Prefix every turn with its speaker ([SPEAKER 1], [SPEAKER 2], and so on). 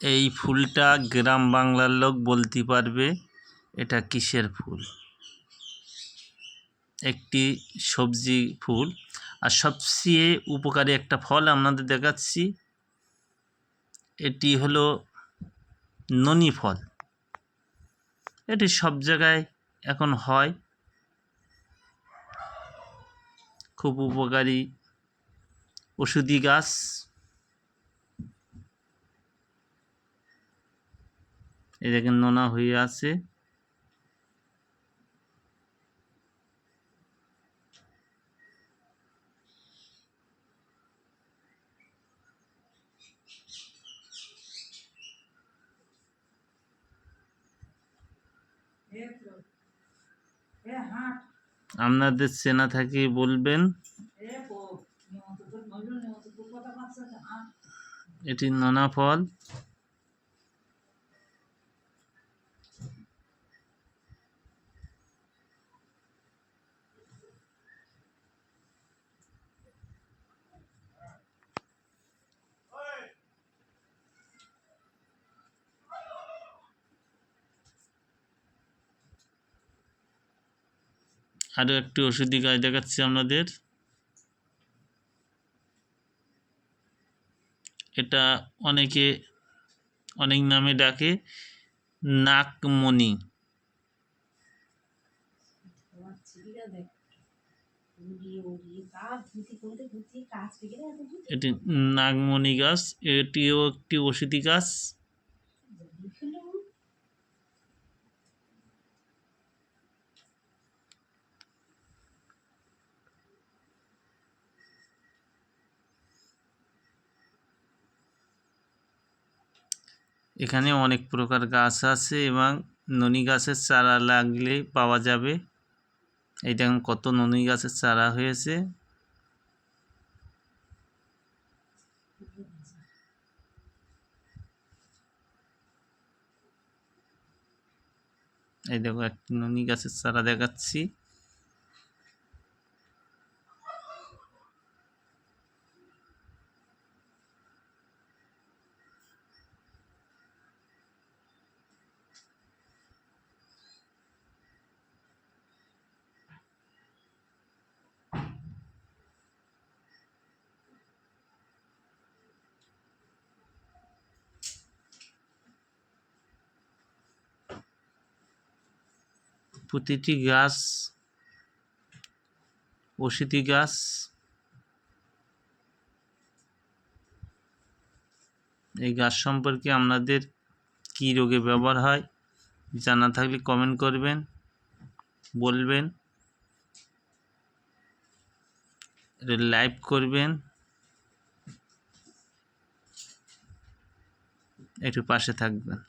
[SPEAKER 1] এই ফুলটা গ্রাম বাংলার লোক বলতে পারবে এটা কিসের ফুল। একটি সবজি ফুল আর সবচেয়ে উপকারী একটা ফল আপনাদের দেখাচ্ছি। এটি হলো ননি ফল। এটি সব জায়গায় এখন হয়, খুব উপকারী ওষুধি গাছ। এই দেখেন নোনা হয়ে আছে। আপনাদের চেনা থাকে বলবেন। এটি নোনা ফল। আরও একটি ওষুধি গাছ দেখাচ্ছি আপনাদের। এটা অনেকে অনেক নামে ডাকে, নাকমণি। এটি নাগমণি গাছ, এটিও একটি ওষুধি গাছ। এখানে অনেক প্রকার গাছ আছে এবং ননি গাছের চারা লাগলে পাওয়া যাবে। এই দেখুন কত ননি গাছের চারা হয়েছে। এই দেখো একটি ননি গাছের চারা দেখাচ্ছি। প্রতিটি গাছ ওষুধি গাছ। এই গাছ সম্পর্কে আপনাদের কী রোগে ব্যবহার হয় জানা থাকলে কমেন্ট করবেন, বলবেন, লাইক করবেন, একটু পাশে থাকবেন।